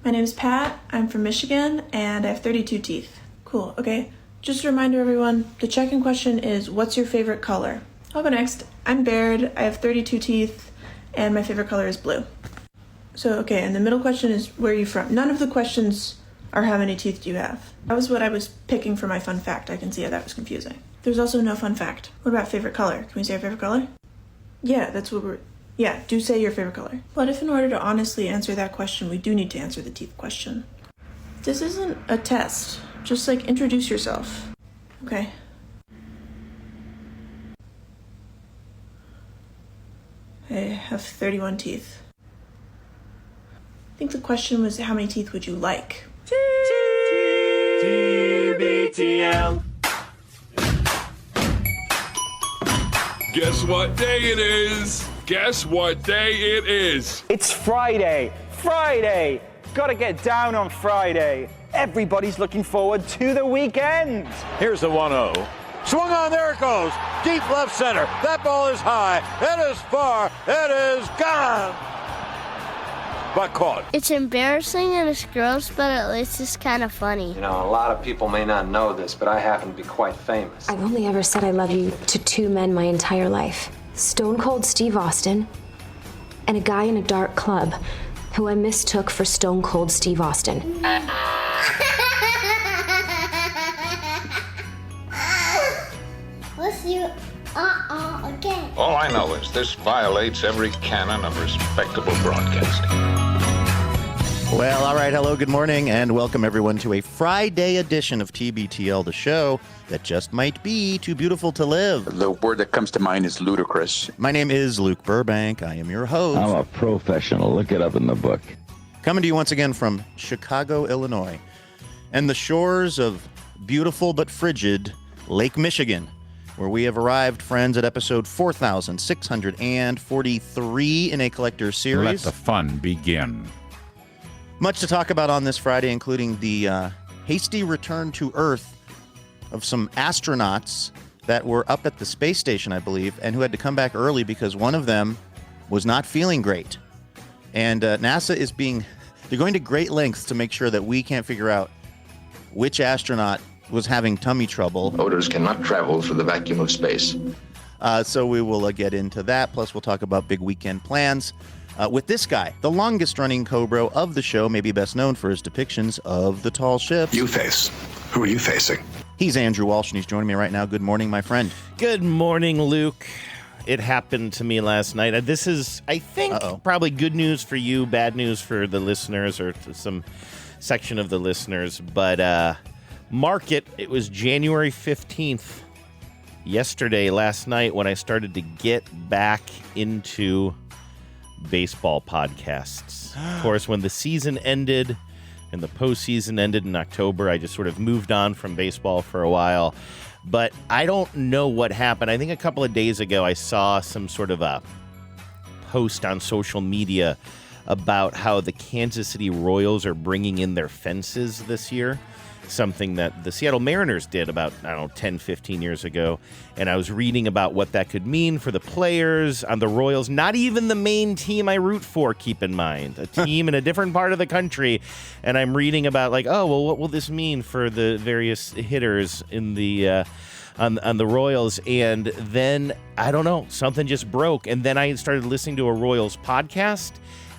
My name is Pat, I'm from Michigan, and I have 32 teeth. Cool, okay. Just a reminder, everyone, the check-in question is, what's your favorite color? I'll go next. I'm Baird, I have 32 teeth, and my favorite color is blue. So, okay, and the middle question is, where are you from? None of the questions are how many teeth do you have. That was what I was picking for my fun fact. I can see how that was confusing. There's also no fun fact. What about favorite color? Can we say our favorite color? Yeah, that's what we're... Yeah, do say your favorite color. But if in order to honestly answer that question, we do need to answer the teeth question. This isn't a test. Just, introduce yourself. Okay. I have 31 teeth. I think the question was, how many teeth would you like? TBTL. Guess what day it is? Guess what day it is? It's Friday. Friday. Gotta get down on Friday. Everybody's looking forward to the weekend. Here's the 1-0. Swung on, there it goes. Deep left center. That ball is high. It is far. It is gone. But caught. It's embarrassing and it's gross, but at least it's kind of funny. You know, a lot of people may not know this, but I happen to be quite famous. I've only ever said I love you to two men my entire life. Stone Cold Steve Austin and a guy in a dark club who I mistook for Stone Cold Steve Austin. Let's do again. All I know is this violates every canon of respectable broadcasting. Well, all right. Hello, good morning, and welcome everyone to a Friday edition of TBTL, the show that just might be too beautiful to live. The word that comes to mind is ludicrous. My name is Luke Burbank. I am your host. I'm a professional. Look it up in the book. Coming to you once again from Chicago, Illinois, and the shores of beautiful but frigid Lake Michigan, where we have arrived, friends, at episode 4643 in a collector's series. Let the fun begin. Much to talk about on this Friday, including the hasty return to Earth of some astronauts that were up at the space station, I believe, and who had to come back early because one of them was not feeling great. And NASA is they're going to great lengths to make sure that we can't figure out which astronaut was having tummy trouble. Odors cannot travel through the vacuum of space. So we will get into that. Plus, we'll talk about big weekend plans with this guy, the longest-running Cobra of the show, maybe best known for his depictions of the tall ships. You face. Who are you facing? He's Andrew Walsh, and he's joining me right now. Good morning, my friend. Good morning, Luke. It happened to me last night. This is, I think, probably good news for you, bad news for the listeners or some section of the listeners. But mark it. It was January 15th, last night, when I started to get back into baseball podcasts. Of course, when the season ended and the postseason ended in October, I just sort of moved on from baseball for a while. But I don't know what happened. I think a couple of days ago I saw some sort of a post on social media about how the Kansas City Royals are bringing in their fences this year. Something that the Seattle Mariners did about, 10, 15 years ago. And I was reading about what that could mean for the players on the Royals. Not even the main team I root for, keep in mind. A team in a different part of the country. And I'm reading about what will this mean for the various hitters in the on the Royals? And then, I don't know, something just broke. And then I started listening to a Royals podcast.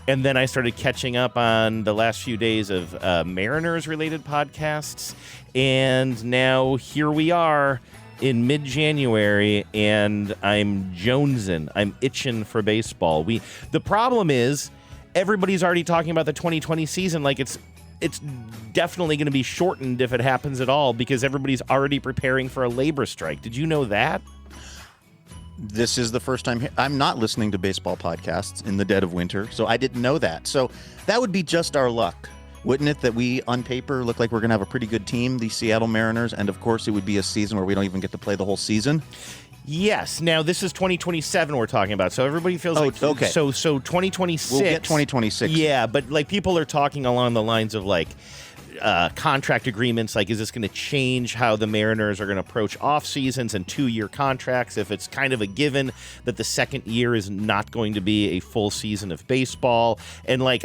And then I started catching up on the last few days of Mariners-related podcasts. And now here we are in mid-January, and I'm jonesing. I'm itching for baseball. The problem is everybody's already talking about the 2020 season like it's definitely going to be shortened if it happens at all because everybody's already preparing for a labor strike. Did you know that? This is the first time I'm not listening to baseball podcasts in the dead of winter, so I didn't know that. So that would be just our luck, wouldn't it, that we, on paper, look like we're going to have a pretty good team, the Seattle Mariners, and of course it would be a season where we don't even get to play the whole season? Yes. Now, this is 2027 we're talking about, so everybody feels okay. So 2026. We'll get 2026. Yeah, but people are talking along the lines of contract agreements. Like, is this going to change how the Mariners are going to approach off seasons and 2-year contracts? If it's kind of a given that the second year is not going to be a full season of baseball, and like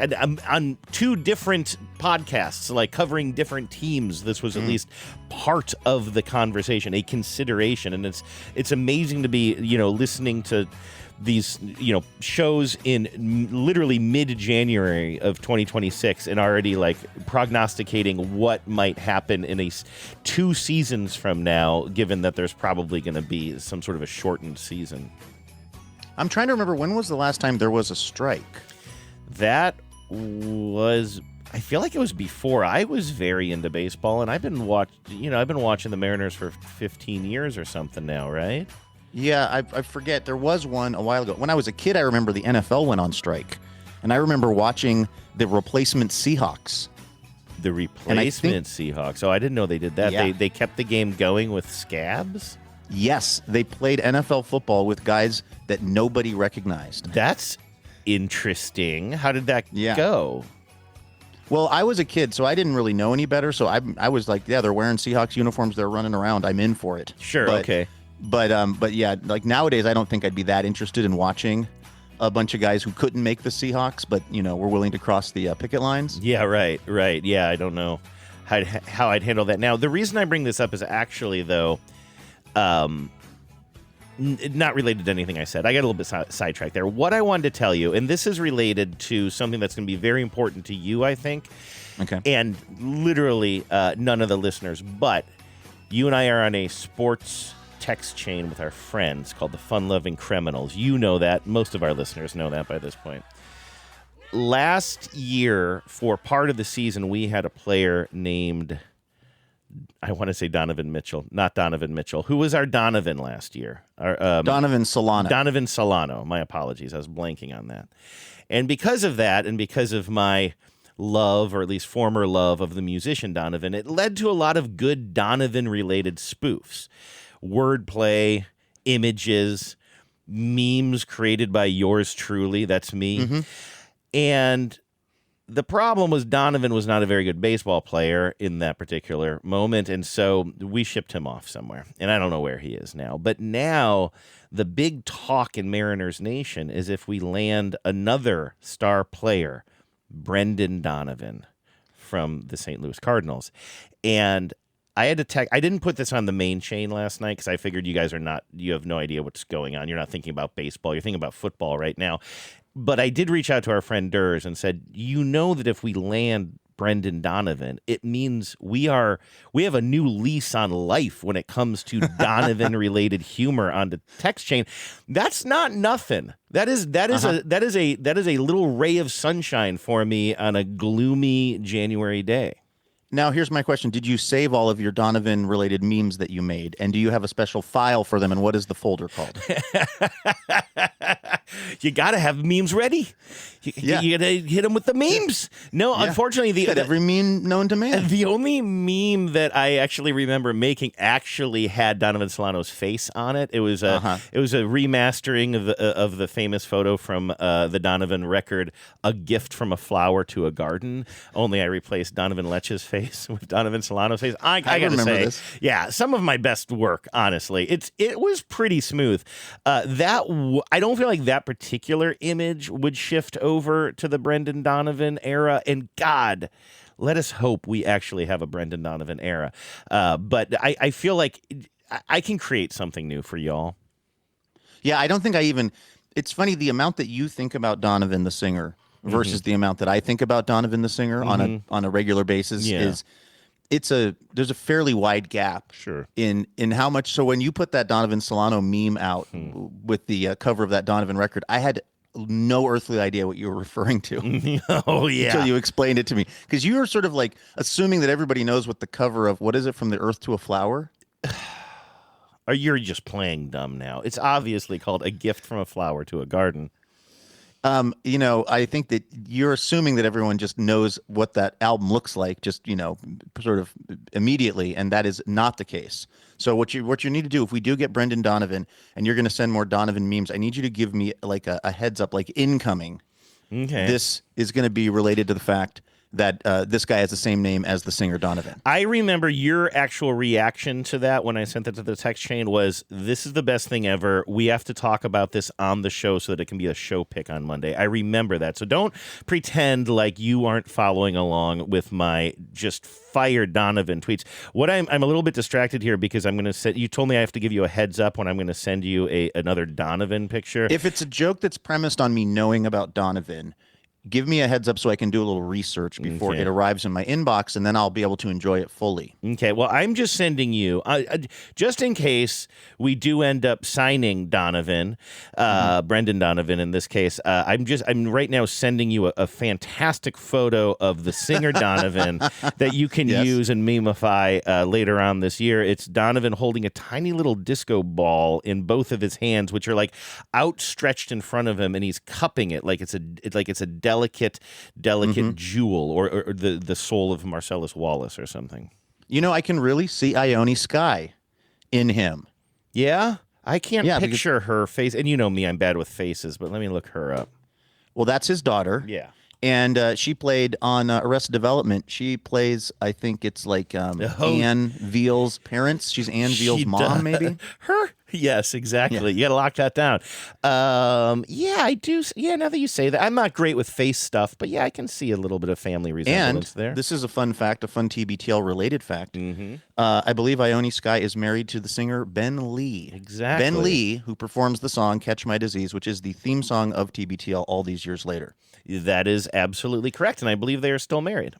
on 2 different podcasts, like covering different teams, this was at least part of the conversation, a consideration, and it's amazing to be listening to these shows in literally mid-January of 2026 and already like prognosticating what might happen in 2 seasons from now, given that there's probably going to be some sort of a shortened season. I'm trying to remember, when was the last time there was a strike? That was, I feel like it was before I was very into baseball, and I've been watching the Mariners for 15 years or something now, right? Yeah, I forget. There was one a while ago. When I was a kid, I remember the NFL went on strike. And I remember watching the replacement Seahawks. The replacement Seahawks? Oh, I didn't know they did that. Yeah. They kept the game going with scabs? Yes, they played NFL football with guys that nobody recognized. That's interesting. How did that go? Well, I was a kid, so I didn't really know any better. So I was like, yeah, they're wearing Seahawks uniforms. They're running around. I'm in for it. Sure, okay. But yeah, like nowadays, I don't think I'd be that interested in watching a bunch of guys who couldn't make the Seahawks, but were willing to cross the picket lines. Yeah, right. Yeah, I don't know how I'd handle that. Now, the reason I bring this up is actually, though, not related to anything I said. I got a little bit sidetracked there. What I wanted to tell you, and this is related to something that's going to be very important to you, I think. Okay. And literally none of the listeners, but you and I are on a sports text chain with our friends called the Fun Loving Criminals. You know that. Most of our listeners know that by this point. Last year, for part of the season, we had a player named, I want to say Donovan Mitchell, not Donovan Mitchell. Who was our Donovan last year? Donovan Solano. Donovan Solano. My apologies. I was blanking on that. And because of that, and because of my love, or at least former love, of the musician Donovan, it led to a lot of good Donovan-related spoofs. Wordplay, images, memes created by yours truly. That's me. Mm-hmm. And the problem was Donovan was not a very good baseball player in that particular moment, and so we shipped him off somewhere. And I don't know where he is now. But now the big talk in Mariners Nation is if we land another star player, Brendan Donovan from the St. Louis Cardinals. And I had to I didn't put this on the main chain last night because I figured you guys you have no idea what's going on. You're not thinking about baseball. You're thinking about football right now. But I did reach out to our friend Durs and said, that if we land Brendan Donovan, it means we have a new lease on life when it comes to Donovan-related humor on the text chain. That's not nothing. That is a little ray of sunshine for me on a gloomy January day. Now, here's my question. Did you save all of your Donovan-related memes that you made? And do you have a special file for them? And what is the folder called? You got to have memes ready. You got to hit them with the memes. No, unfortunately, every meme known to man. The only meme that I actually remember making actually had Donovan Solano's face on it. It was a remastering of the famous photo from the Donovan record, "A Gift from a Flower to a Garden." Only I replaced Donovan Lech's face with Donovan Solano's face. I gotta say, this. Yeah, some of my best work, honestly. It was pretty smooth. I don't feel like that particular image would shift over to the Brendan Donovan era, and God, let us hope we actually have a Brendan Donovan era. But I feel like I can create something new for y'all. Yeah, I don't think it's funny, the amount that you think about Donovan the singer versus the amount that I think about Donovan the singer on a regular basis there's a fairly wide gap. Sure. In how much. So when you put that Donovan Solano meme out with the cover of that Donovan record, I had no earthly idea what you were referring to. Oh yeah. Until you explained it to me, because you were sort of like assuming that everybody knows what the cover of, what is it, From the Earth to a Flower? Or you're just playing dumb now. It's obviously called A Gift from a Flower to a Garden. I think that you're assuming that everyone just knows what that album looks like, just, sort of immediately, and that is not the case. So what you need to do, if we do get Brendan Donovan and you're going to send more Donovan memes, I need you to give me like a heads up, like incoming. Okay. This is going to be related to the fact that this guy has the same name as the singer Donovan. I remember your actual reaction to that when I sent that to the text chain was, this is the best thing ever. We have to talk about this on the show so that it can be a show pick on Monday. I remember that. So don't pretend like you aren't following along with my just fire Donovan tweets. What I'm a little bit distracted here because I'm going to set, you told me I have to give you a heads up when I'm going to send you another Donovan picture. If it's a joke that's premised on me knowing about Donovan, give me a heads up so I can do a little research before it arrives in my inbox, and then I'll be able to enjoy it fully. Okay, well, I'm just sending you, just in case we do end up signing Donovan, Brendan Donovan in this case, I'm right now sending you a fantastic photo of the singer Donovan that you can use and memeify later on this year. It's Donovan holding a tiny little disco ball in both of his hands, which are like outstretched in front of him, and he's cupping it like it's a delicate jewel, or the soul of Marcellus Wallace or something. You know, I can really see Ione Skye in him. Yeah? I can't picture her face. And you know me, I'm bad with faces, but let me look her up. Well, that's his daughter. Yeah. And she played on Arrested Development. She plays, I think it's like Anne Veal's parents. She's Anne Veal's mom, maybe? Her? Yes, exactly. Yeah. You got to lock that down. Yeah, I do. Yeah, now that you say that. I'm not great with face stuff, but yeah, I can see a little bit of family resemblance there. This is a fun fact, a fun TBTL-related fact. I believe Ione Skye is married to the singer Ben Lee. Exactly. Ben Lee, who performs the song Catch My Disease, which is the theme song of TBTL all these years later. That is absolutely correct, and I believe they are still married.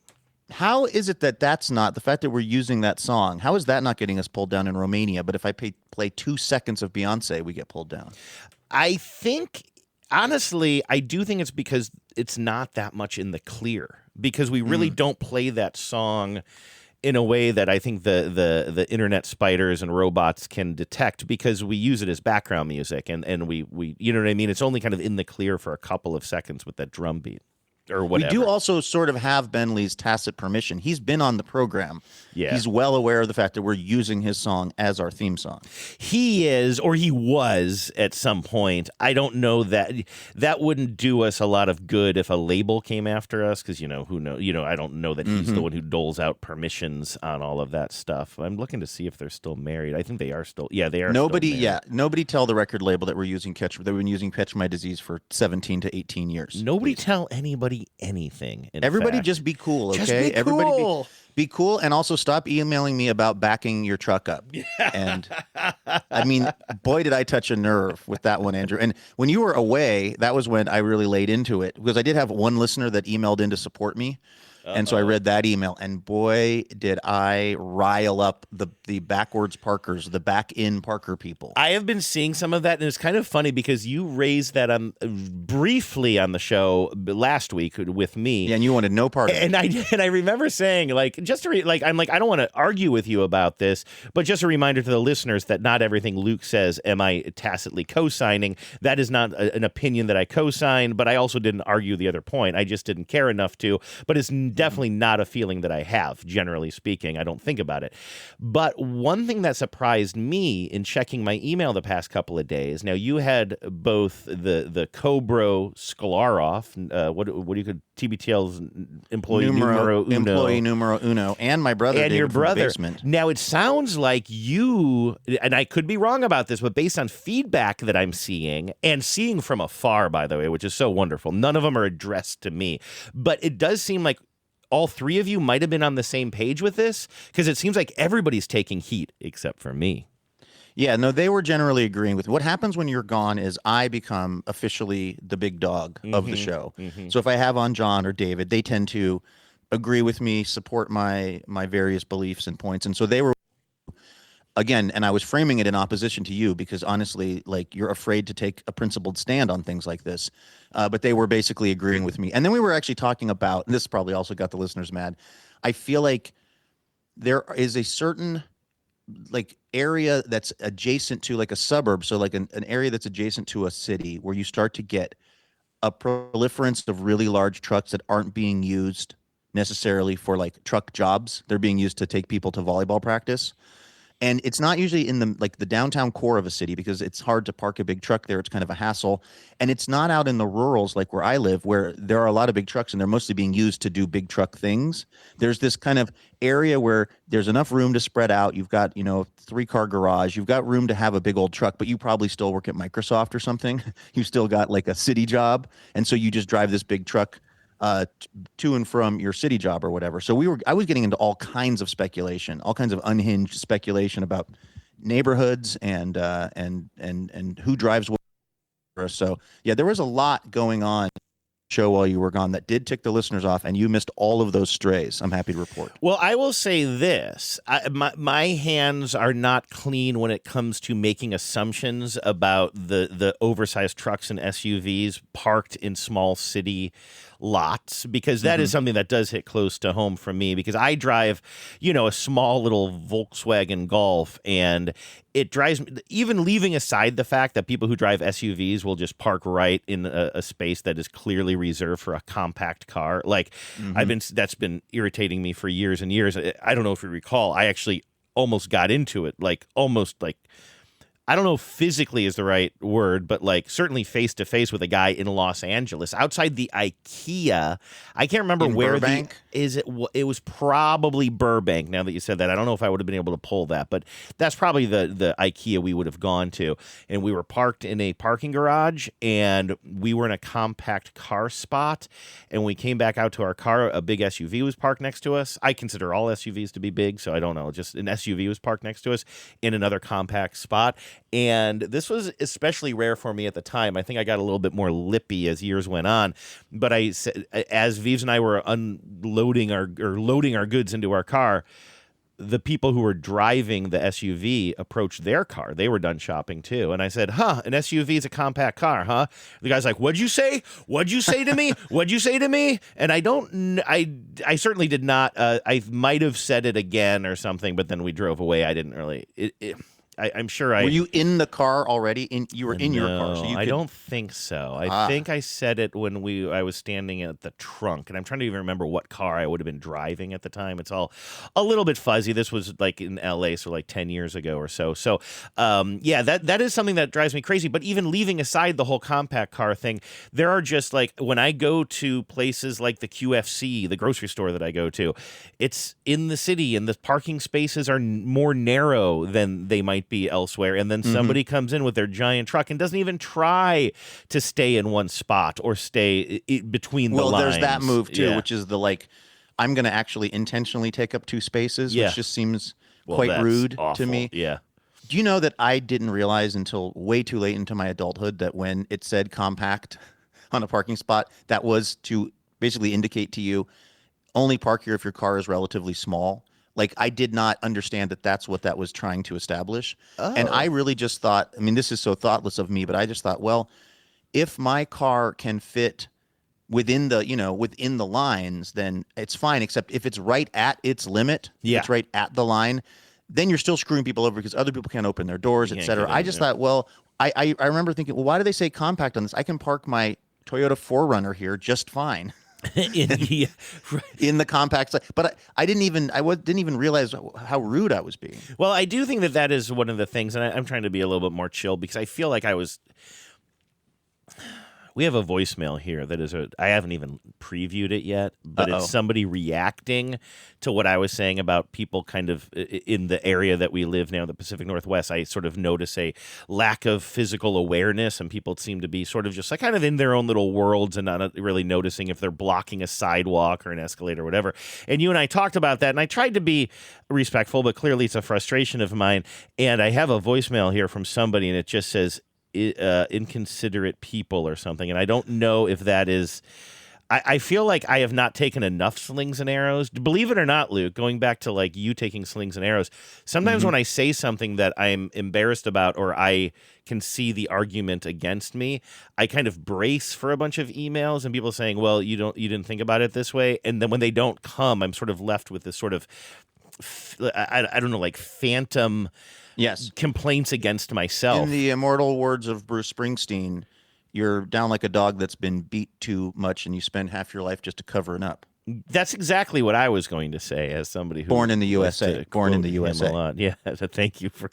How is it that that's not, the fact that we're using that song, how is that not getting us pulled down in Romania, but if I play 2 seconds of Beyonce, we get pulled down? I think, honestly, I do think it's because it's not that much in the clear, because we really don't play that song in a way that I think the internet spiders and robots can detect, because we use it as background music, and we you know what I mean? It's only kind of in the clear for a couple of seconds with that drum beat. Or whatever. We do also sort of have Ben Lee's tacit permission. He's been on the program. Yeah. He's well aware of the fact that we're using his song as our theme song. He is, or he was at some point. I don't know that wouldn't do us a lot of good if a label came after us, because, who knows? I don't know that he's the one who doles out permissions on all of that stuff. I'm looking to see if they're still married. I think they are still. Yeah, they are. Nobody tell the record label that we've been using Catch My Disease for 17 to 18 years. Nobody tell anybody anything. Everybody just be cool, okay? Just be cool. Everybody be cool, and also stop emailing me about backing your truck up. And I mean, boy, did I touch a nerve with that one, Andrew. And when you were away, that was when I really laid into it, because I did have one listener that emailed in to support me. And so I read that email, and boy, did I rile up the backwards Parkers, the back-in Parker people. I have been seeing some of that, and it's kind of funny because you raised that briefly on the show last week with me. Yeah, and you wanted no part of it. And I remember saying, like, just to I'm like, I don't want to argue with you about this, but just a reminder to the listeners that not everything Luke says am I tacitly co-signing. That is not an opinion that I co-sign, but I also didn't argue the other point. I just didn't care enough to, but it's definitely not a feeling that I have, generally speaking. I don't think about it. But one thing that surprised me in checking my email the past couple of days, now you had both the Cobro Sklarov, what do you call TBTL's employee numero uno, and my brother, and David, your brother. From the basement. Now it sounds like you, and I could be wrong about this, but based on feedback that I'm seeing, and seeing from afar, by the way, which is so wonderful, none of them are addressed to me, but it does seem like all three of you might have been on the same page with this, because it seems like everybody's taking heat except for me. Yeah, no, they were generally agreeing with what happens when you're gone is I become officially the big dog of the show. So if I have on John or David, they tend to agree with me, support my various beliefs and points. And so they were, again, and I was framing it in opposition to you because honestly, like, you're afraid to take a principled stand on things like this. But they were basically agreeing with me. And then we were actually talking about, and this probably also got the listeners mad, I feel like there is a certain like area that's adjacent to like a suburb, so like an area that's adjacent to a city where you start to get a proliferance of really large trucks that aren't being used necessarily for like truck jobs. They're being used to take people to volleyball practice. And it's not usually in the downtown core of a city because it's hard to park a big truck there. It's kind of a hassle. And it's not out in the rurals like where I live, where there are a lot of big trucks and they're mostly being used to do big truck things. There's this kind of area where there's enough room to spread out. You've got, 3-car garage. You've got room to have a big old truck, but you probably still work at Microsoft or something. You've still got like a city job. And so you just drive this big truck to and from your city job or whatever. So I was getting into all kinds of speculation, all kinds of unhinged speculation about neighborhoods and who drives what. So yeah, there was a lot going on show while you were gone that did tick the listeners off, and you missed all of those strays. I'm happy to report. Well, I will say this. My hands are not clean when it comes to making assumptions about the oversized trucks and SUVs parked in small city lots, because that is something that does hit close to home for me, because I drive, a small little Volkswagen Golf, and it drives me, even leaving aside the fact that people who drive SUVs will just park right in a space that is clearly reserved for a compact car. Like that's been irritating me for years and years. I don't know if you recall, I actually almost got into it, I don't know if physically is the right word, but certainly face to face with a guy in Los Angeles outside the IKEA. I can't remember in where Burbank? It was probably Burbank. Now that you said that, I don't know if I would have been able to pull that, but that's probably the IKEA we would have gone to. And we were parked in a parking garage, and we were in a compact car spot. And when we came back out to our car, a big SUV was parked next to us. I consider all SUVs to be big, so I don't know. Just an SUV was parked next to us in another compact spot. And this was especially rare for me at the time. I think I got a little bit more lippy as years went on. But as Vives and I were loading our goods into our car, the people who were driving the SUV approached their car. They were done shopping too. And I said, an SUV is a compact car, huh? The guy's like, what'd you say? What'd you say to me? What'd you say to me? And I certainly did not. I might have said it again or something, but then we drove away. I didn't really. I'm sure Were you in the car already? You were in your car. So I don't think so. I think I said it when I was standing at the trunk, and I'm trying to even remember what car I would have been driving at the time. It's all a little bit fuzzy. This was in LA, so 10 years ago or so. So, that is something that drives me crazy. But even leaving aside the whole compact car thing, there are just when I go to places like the QFC, the grocery store that I go to, it's in the city, and the parking spaces are more narrow than they might be elsewhere, and then somebody comes in with their giant truck and doesn't even try to stay in one spot or stay between the lines. Well, there's that move too, which is I'm going to actually intentionally take up 2 spaces, which just seems quite rude to me. Yeah. Do you know that I didn't realize until way too late into my adulthood that when it said compact on a parking spot, that was to basically indicate to you only park here if your car is relatively small? I did not understand that that's what that was trying to establish. Oh. And I really just thought, this is so thoughtless of me, but I just thought, well, if my car can fit within the lines, then it's fine, except if it's right at its limit, it's right at the line, then you're still screwing people over because other people can't open their doors, et cetera. I just thought, well, I remember thinking, well, why do they say compact on this? I can park my Toyota 4Runner here just fine. in the compact side, but I didn't even realize how rude I was being. Well, I do think that is one of the things, and I'm trying to be a little bit more chill because I feel like we have a voicemail here that is I haven't even previewed it yet, but it's somebody reacting to what I was saying about people kind of in the area that we live now, the Pacific Northwest. I sort of notice a lack of physical awareness, and people seem to be sort of just kind of in their own little worlds and not really noticing if they're blocking a sidewalk or an escalator or whatever. And you and I talked about that, and I tried to be respectful, but clearly it's a frustration of mine. And I have a voicemail here from somebody, and it just says, inconsiderate people or something, and I don't know if that is. I feel like I have not taken enough slings and arrows. Believe it or not, Luke, going back to you taking slings and arrows, sometimes when I say something that I'm embarrassed about or I can see the argument against me, I kind of brace for a bunch of emails and people saying, well, you didn't think about it this way, and then when they don't come, I'm sort of left with this sort of I don't know, phantom complaints against myself. In the immortal words of Bruce Springsteen, you're down like a dog that's been beat too much and you spend half your life just to cover it up. That's exactly what I was going to say as somebody who Born in the likes USA. to Born in quote the him USA. a lot. Yeah, thank you for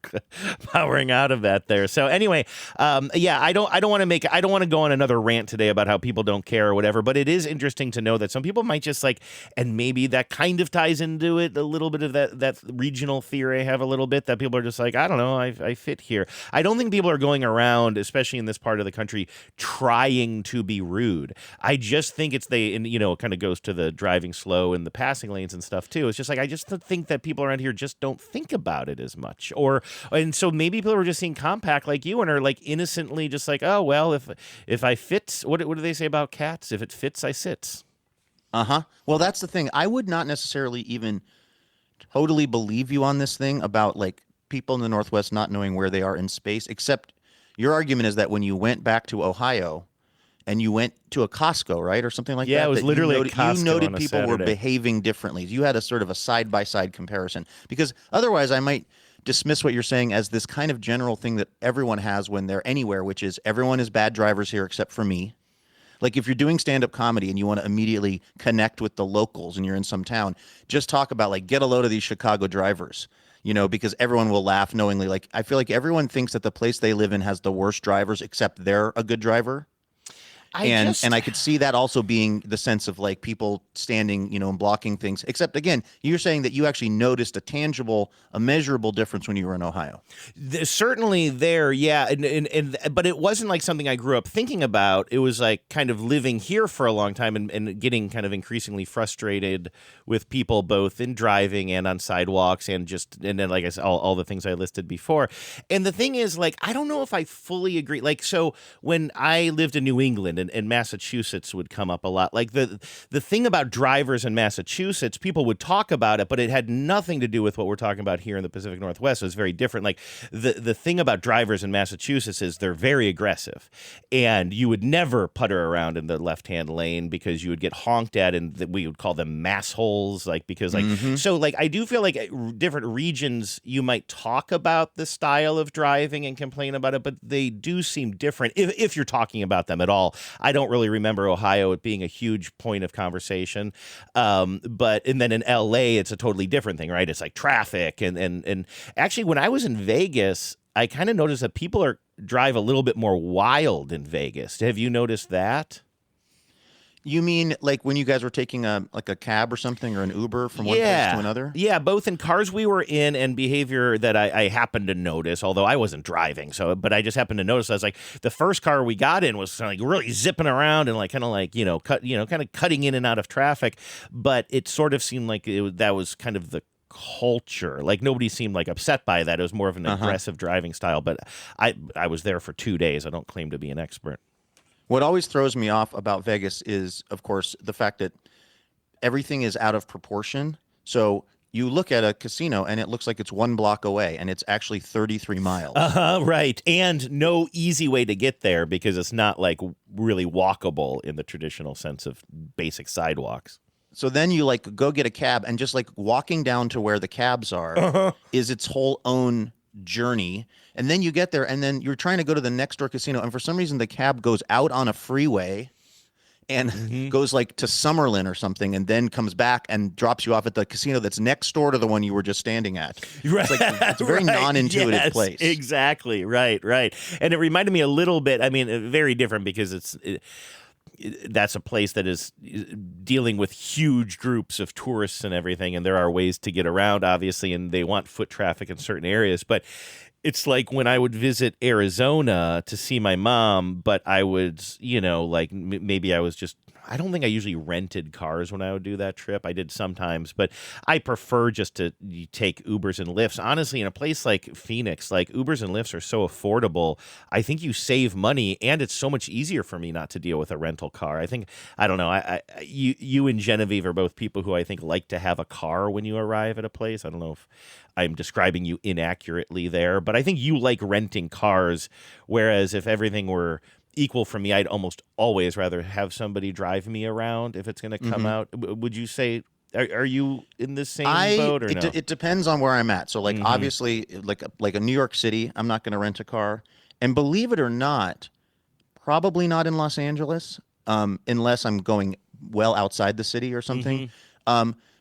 powering out of that there. So anyway, I don't want to go on another rant today about how people don't care or whatever, but it is interesting to know that some people might just like, and maybe that kind of ties into it a little bit of that regional theory I have a little bit, that people are just like, I don't know, I fit here. I don't think people are going around, especially in this part of the country, trying to be rude. I just think it kind of goes to the driving slow in the passing lanes and stuff too. It's just like, I just think that people around here just don't think about it as much, and so maybe people are just seeing compact like you and are like innocently just like, oh well, if I fit, what do they say about cats? If it fits, I sits. Well, that's the thing. I would not necessarily even totally believe you on this thing about like people in the Northwest not knowing where they are in space, except your argument is that when you went back to Ohio and you went to a Costco, right, or something like that. Yeah, it was literally a Costco you noted on a people were Saturday. behaving differently. You had a sort of a side-by-side comparison. Because otherwise I might dismiss what you're saying as this kind of general thing that everyone has when they're anywhere, which is everyone is bad drivers here except for me. Like if you're doing stand-up comedy and you want to immediately connect with the locals and you're in some town, just talk about like, get a load of these Chicago drivers. Because everyone will laugh knowingly. Like I feel like everyone thinks that the place they live in has the worst drivers except they're a good driver. And I could see that also being the sense of like people standing, and blocking things. Except again, you're saying that you actually noticed a tangible, a measurable difference when you were in Ohio. Certainly there, yeah, but it wasn't like something I grew up thinking about. It was like kind of living here for a long time and getting kind of increasingly frustrated with people both in driving and on sidewalks and then like I said, all the things I listed before. And the thing is, like, I don't know if I fully agree. Like, so when I lived in New England and Massachusetts would come up a lot. Like the thing about drivers in Massachusetts, people would talk about it, but it had nothing to do with what we're talking about here in the Pacific Northwest. It was very different. Like the thing about drivers in Massachusetts is they're very aggressive, and you would never putter around in the left-hand lane because you would get honked at, and we would call them mass holes. Like because like so like I do feel like different regions you might talk about the style of driving and complain about it, but they do seem different if you're talking about them at all. I don't really remember Ohio it being a huge point of conversation. And then in LA, it's a totally different thing, right? It's like traffic. And actually, when I was in Vegas, I kind of noticed that people drive a little bit more wild in Vegas. Have you noticed that? You mean like when you guys were taking a cab or something or an Uber from one place to another? Yeah, both in cars we were in and behavior that I happened to notice, although I wasn't driving. But I just happened to notice. I was like, the first car we got in was like really zipping around and like kind of cutting in and out of traffic. But it sort of seemed like that was kind of the culture. Like nobody seemed like upset by that. It was more of an aggressive driving style. But I was there for 2 days. I don't claim to be an expert. What always throws me off about Vegas is, of course, the fact that everything is out of proportion. So you look at a casino and it looks like it's 1 block away, and it's actually 33 miles. Right. And no easy way to get there because it's not like really walkable in the traditional sense of basic sidewalks. So then you like go get a cab, and just like walking down to where the cabs are is its whole own journey. And then you get there, and then you're trying to go to the next door casino, and for some reason the cab goes out on a freeway and goes like to Summerlin or something, and then comes back and drops you off at the casino that's next door to the one you were just standing at. Right. It's a very non-intuitive place. Exactly. Right. And it reminded me a little bit, I mean, very different because that's a place that is dealing with huge groups of tourists and everything, and there are ways to get around, obviously, and they want foot traffic in certain areas. But it's like when I would visit Arizona to see my mom, but I would, like maybe I was just, I don't think I usually rented cars when I would do that trip. I did sometimes, but I prefer just to take Ubers and Lyfts. Honestly, in a place like Phoenix, like Ubers and Lyfts are so affordable. I think you save money, and it's so much easier for me not to deal with a rental car. I don't know. You and Genevieve are both people who I think like to have a car when you arrive at a place. I don't know if I'm describing you inaccurately there, but I think you like renting cars, whereas if everything were equal for me, I'd almost always rather have somebody drive me around if it's going to come out. Would you say, are you in the same boat or no? It depends on where I'm at. So like obviously like a New York City, I'm not going to rent a car. And believe it or not, probably not in Los Angeles, unless I'm going well outside the city or something.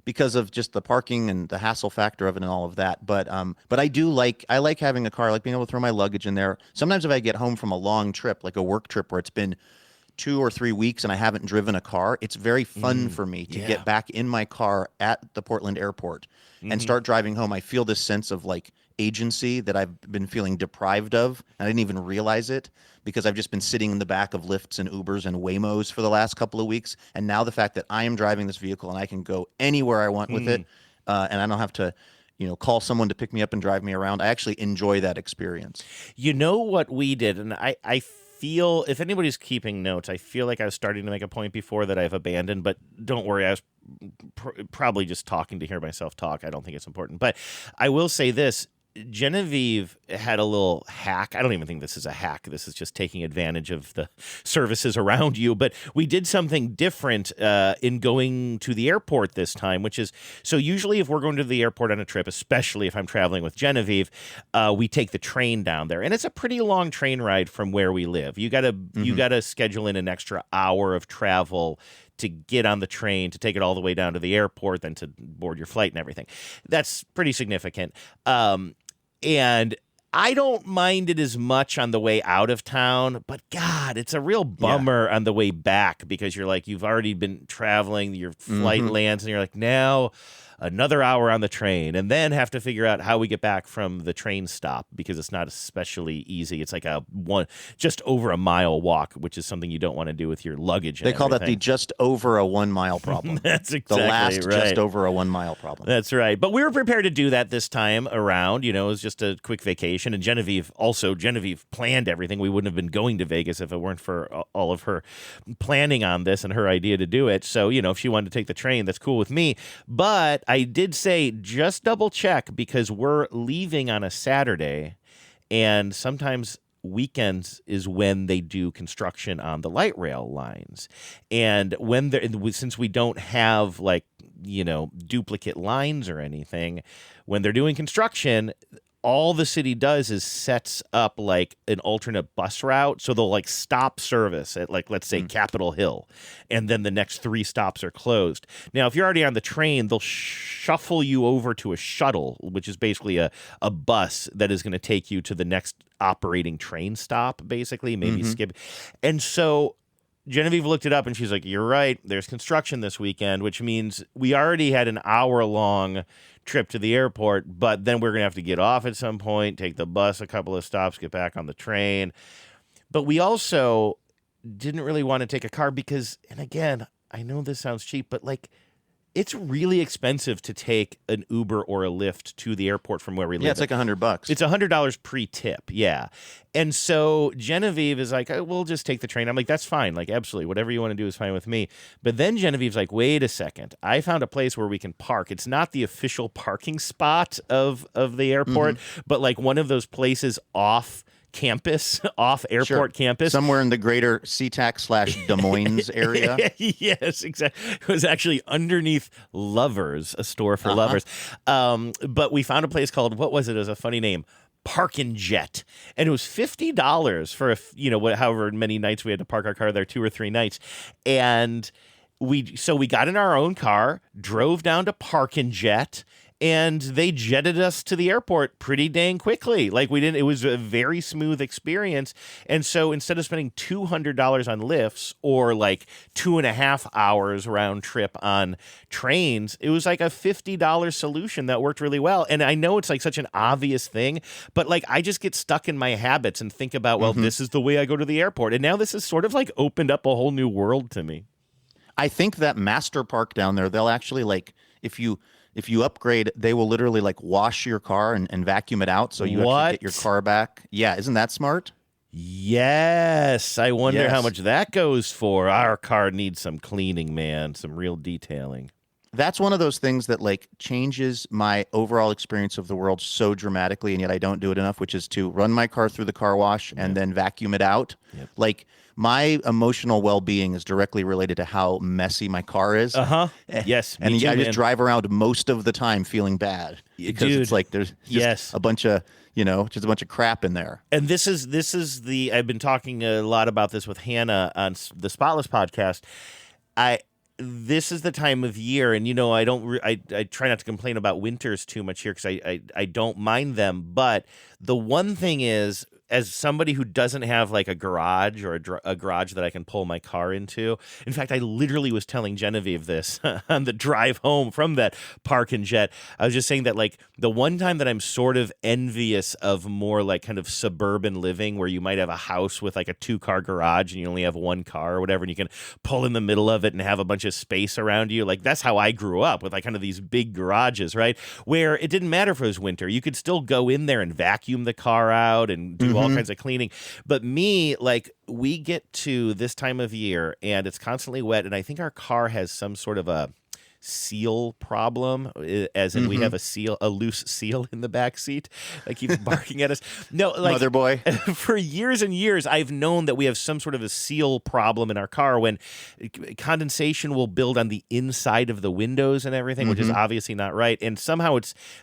Because of just the parking and the hassle factor of it and all of that. But I like having a car, I like being able to throw my luggage in there. Sometimes if I get home from a long trip, like a work trip where it's been 2 or 3 weeks and I haven't driven a car, it's very fun for me to get back in my car at the Portland airport and start driving home. I feel this sense of like agency that I've been feeling deprived of. And I didn't even realize it because I've just been sitting in the back of Lyfts and Ubers and Waymos for the last couple of weeks. And now the fact that I am driving this vehicle and I can go anywhere I want with it, and I don't have to, call someone to pick me up and drive me around. I actually enjoy that experience. You know what we did, and I feel, if anybody's keeping notes, I feel like I was starting to make a point before that I've abandoned, but don't worry, I was probably just talking to hear myself talk. I don't think it's important. But I will say this. Genevieve had a little hack. I don't even think this is a hack. This is just taking advantage of the services around you. But we did something different in going to the airport this time, which is, so usually if we're going to the airport on a trip, especially if I'm traveling with Genevieve, we take the train down there. And it's a pretty long train ride from where we live. You gotta schedule in an extra hour of travel to get on the train, to take it all the way down to the airport, then to board your flight and everything. That's pretty significant. And I don't mind it as much on the way out of town, but God, it's a real bummer on the way back because you're like, you've already been traveling, your flight lands, and you're like, now another hour on the train, and then have to figure out how we get back from the train stop because it's not especially easy. It's like just over a mile walk, which is something you don't want to do with your luggage. They call that the just over a 1 mile problem. That's exactly the last right. Just over a 1 mile problem. That's right. But we were prepared to do that this time around. It was just a quick vacation. And Genevieve planned everything. We wouldn't have been going to Vegas if it weren't for all of her planning on this and her idea to do it. So, if she wanted to take the train, that's cool with me. But I did say just double check because we're leaving on a Saturday, and sometimes weekends is when they do construction on the light rail lines. And since we don't have duplicate lines or anything, when they're doing construction, all the city does is sets up like an alternate bus route. So they'll stop service at let's say Capitol Hill, and then the next 3 stops are closed. Now, if you're already on the train, they'll shuffle you over to a shuttle, which is basically a bus that is going to take you to the next operating train stop, basically, maybe skip. And so Genevieve looked it up and she's like, you're right, there's construction this weekend, which means we already had an hour-long trip to the airport, but then we're going to have to get off at some point, take the bus a couple of stops, get back on the train. But we also didn't really want to take a car because, and again, I know this sounds cheap, but it's really expensive to take an Uber or a Lyft to the airport from where we live. Yeah, it's like $100. It's $100 pre-tip, yeah. And so Genevieve is like, we'll just take the train. I'm like, that's fine. Absolutely. Whatever you want to do is fine with me. But then Genevieve's like, wait a second. I found a place where we can park. It's not the official parking spot of the airport, but one of those places off campus, off airport campus. Somewhere in the greater SeaTac / Des Moines area. Yes, exactly. It was actually underneath Lovers, a store for lovers. But we found a place called, what was it? It was a funny name. Park and Jet, and it was $50 for however many nights we had to park our car there, 2 or 3 nights, and we got in our own car, drove down to Park and Jet, and they jetted us to the airport pretty dang quickly. It was a very smooth experience. And so instead of spending $200 on lifts or 2.5 hours round trip on trains, it was a $50 solution that worked really well. And I know it's such an obvious thing, but I just get stuck in my habits and think about, well, this is the way I go to the airport. And now this has sort of opened up a whole new world to me. I think that Master Park down there, they'll actually if you upgrade, they will literally wash your car and vacuum it out so you actually get your car back. Yeah, isn't that smart? Yes. I wonder how much that goes for. Our car needs some cleaning, man, some real detailing. That's one of those things that changes my overall experience of the world so dramatically, and yet I don't do it enough, which is to run my car through the car wash and then vacuum it out. Yep. My emotional well-being is directly related to how messy my car is. Yes. And I just drive around most of the time feeling bad because it's there's just a bunch of just a bunch of crap in there. And this is I've been talking a lot about this with Hannah on the Spotless podcast. this is the time of year, and I try not to complain about winters too much here because I don't mind them. But the one thing is, as somebody who doesn't have like a garage or a garage that I can pull my car into. In fact, I literally was telling Genevieve this on the drive home from that Park and Jet. I was just saying that like the one time that I'm sort of envious of more like kind of suburban living where you might have a house with like a 2-car garage and you only have one car or whatever, and you can pull in the middle of it and have a bunch of space around you. Like that's how I grew up, with like kind of these big garages, right? Where it didn't matter if it was winter. You could still go in there and vacuum the car out and do all kinds of cleaning. But me, like, we get to this time of year and it's constantly wet, and I think our car has some sort of a seal problem, as in we have a loose seal in the back seat that keeps barking at us. No, like Mother boy. For years and years, I've known that we have some sort of a seal problem in our car when condensation will build on the inside of the windows and everything, which is obviously not right. And somehow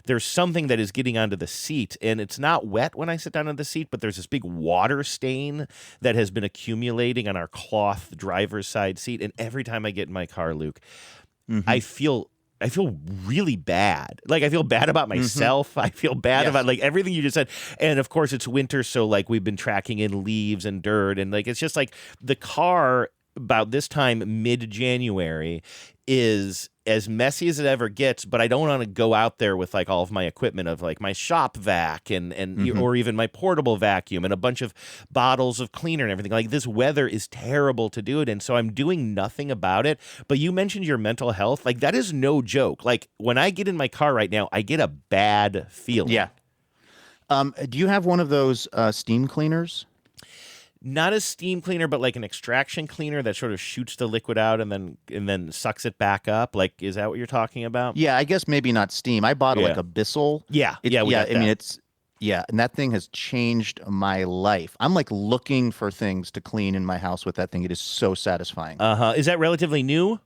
there's something that is getting onto the seat, and it's not wet when I sit down on the seat, but there's this big water stain that has been accumulating on our cloth driver's side seat. And every time I get in my car, Luke, I feel really bad. Like I feel bad about myself. I feel bad about like everything you just said. And of course it's winter, so like we've been tracking in leaves and dirt, and like it's just like the car about this time mid-January is as messy as it ever gets, but I don't want to go out there with like all of my equipment of like my shop vac and or even my portable vacuum and a bunch of bottles of cleaner and everything. Like this weather is terrible to do it in, so I'm doing nothing about it. But you mentioned your mental health. Like that is no joke. Like when I get in my car right now, I get a bad feeling. Yeah. Do you have one of those steam cleaners? Not a steam cleaner, but like an extraction cleaner that sort of shoots the liquid out and then sucks it back up. Like, is that what you're talking about? Yeah, I guess maybe not steam. I bought like a Bissell. Yeah, I mean, and that thing has changed my life. I'm like looking for things to clean in my house with that thing. It is so satisfying. Is that relatively new?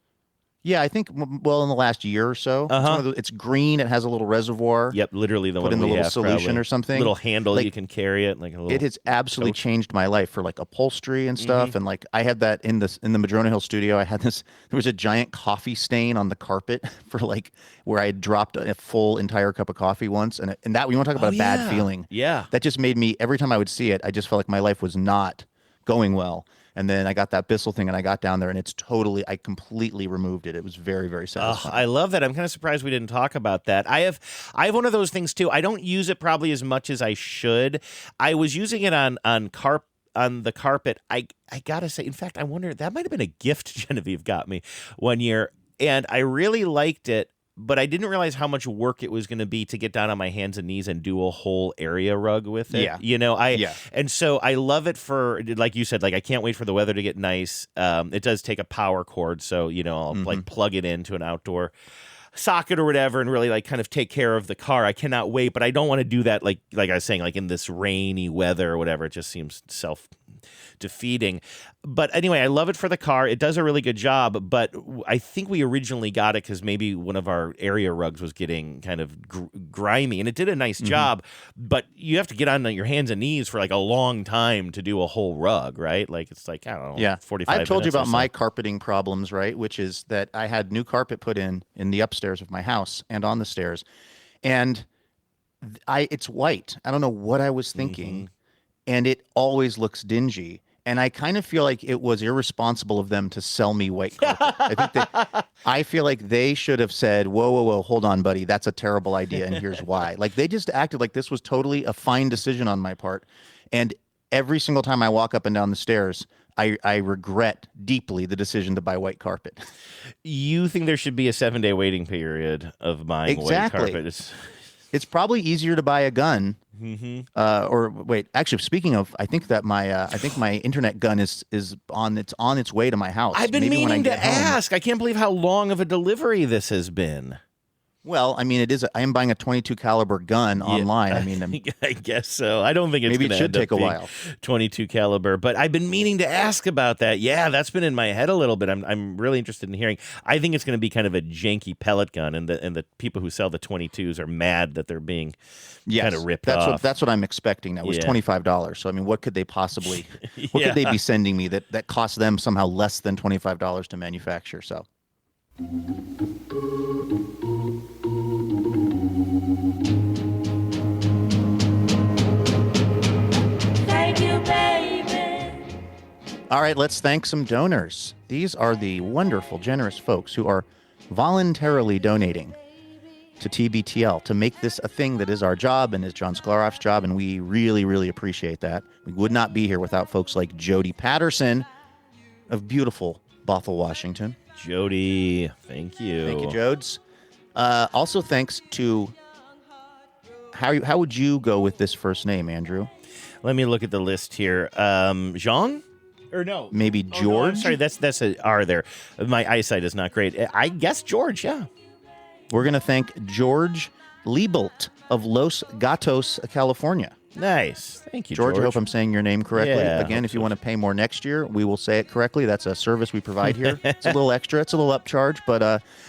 Yeah, I think, well, in the last year or so. It's green. It has a little reservoir. Yep, literally the one put in the we little have, solution probably. or something. Little handle like, you can carry it. Like a little it has absolutely changed my life for like upholstery and stuff. And like I had that in the Madrona Hill studio. I had this. There was a giant coffee stain on the carpet for like where I had dropped a full entire cup of coffee once, and that, you want to talk about a bad feeling? Yeah, that just made me, every time I would see it, I just felt like my life was not going well. And then I got that Bissell thing, and I got down there, and I completely removed it. It was very, very satisfying. I love that. I'm kind of surprised we didn't talk about that. I have one of those things too. I don't use it probably as much as I should. I was using it on the carpet. I gotta say, in fact, I wonder, that might have been a gift Genevieve got me one year, and I really liked it. But I didn't realize how much work it was going to be to get down on my hands and knees and do a whole area rug with it. Yeah. And so I love it for, like you said, like I can't wait for the weather to get nice. It does take a power cord, so I'll like plug it into an outdoor socket or whatever and really like kind of take care of the car. I cannot wait, but I don't want to do that like I was saying, like in this rainy weather or whatever. It just seems self-defeating. But anyway, I love it for the car. It does a really good job, but I think we originally got it because maybe one of our area rugs was getting kind of grimy, and it did a nice job, but you have to get on your hands and knees for like a long time to do a whole rug, right? Like it's like, I don't know, 45 minutes. I've told you about my carpeting problems, right? Which is that I had new carpet put in the upstairs of my house and on the stairs, and it's white. I don't know what I was thinking, and it always looks dingy. And I kind of feel like it was irresponsible of them to sell me white carpet. I feel like they should have said, whoa, hold on, buddy. That's a terrible idea, and here's why. Like, they just acted like this was totally a fine decision on my part. And every single time I walk up and down the stairs, I regret deeply the decision to buy white carpet. You think there should be a 7-day waiting period of buying white carpet? It's probably easier to buy a gun. Or wait, actually, speaking of, I think my internet gun is on its way to my house. I've been meaning to ask. I can't believe how long of a delivery this has been. Well, I mean, I am buying a 22 caliber gun online. I mean, I guess so. I don't think it's maybe it should take a while. 22 caliber, but I've been meaning to ask about that. Yeah, that's been in my head a little bit. I'm really interested in hearing. I think it's going to be kind of a janky pellet gun, and the people who sell the 22s are mad that they're being kind of ripped off. That's what I'm expecting now. It was $25. So I mean, what could they possibly? What could they be sending me that costs them somehow less than $25 to manufacture? So. Thank you, baby. All right, let's thank some donors. These are the wonderful, generous folks who are voluntarily donating to TBTL to make this a thing that is our job and is John Sklarof's job, and we really, really appreciate that. We would not be here without folks like Jody Patterson of beautiful Bothell, Washington. Jody, thank you. Thank you, Jodes. Also, thanks to... How would you go with this first name, Andrew? Let me look at the list here. Jean? Or no. Maybe Oh, George? no, I'm sorry, that's a R there. My eyesight is not great. I guess George, yeah. We're going to thank George Liebelt of Los Gatos, California. Nice. Thank you, George. I hope I'm saying your name correctly. Yeah, Again, if you want to pay more next year, we will say it correctly. That's a service we provide here. It's a little extra. It's a little upcharge, but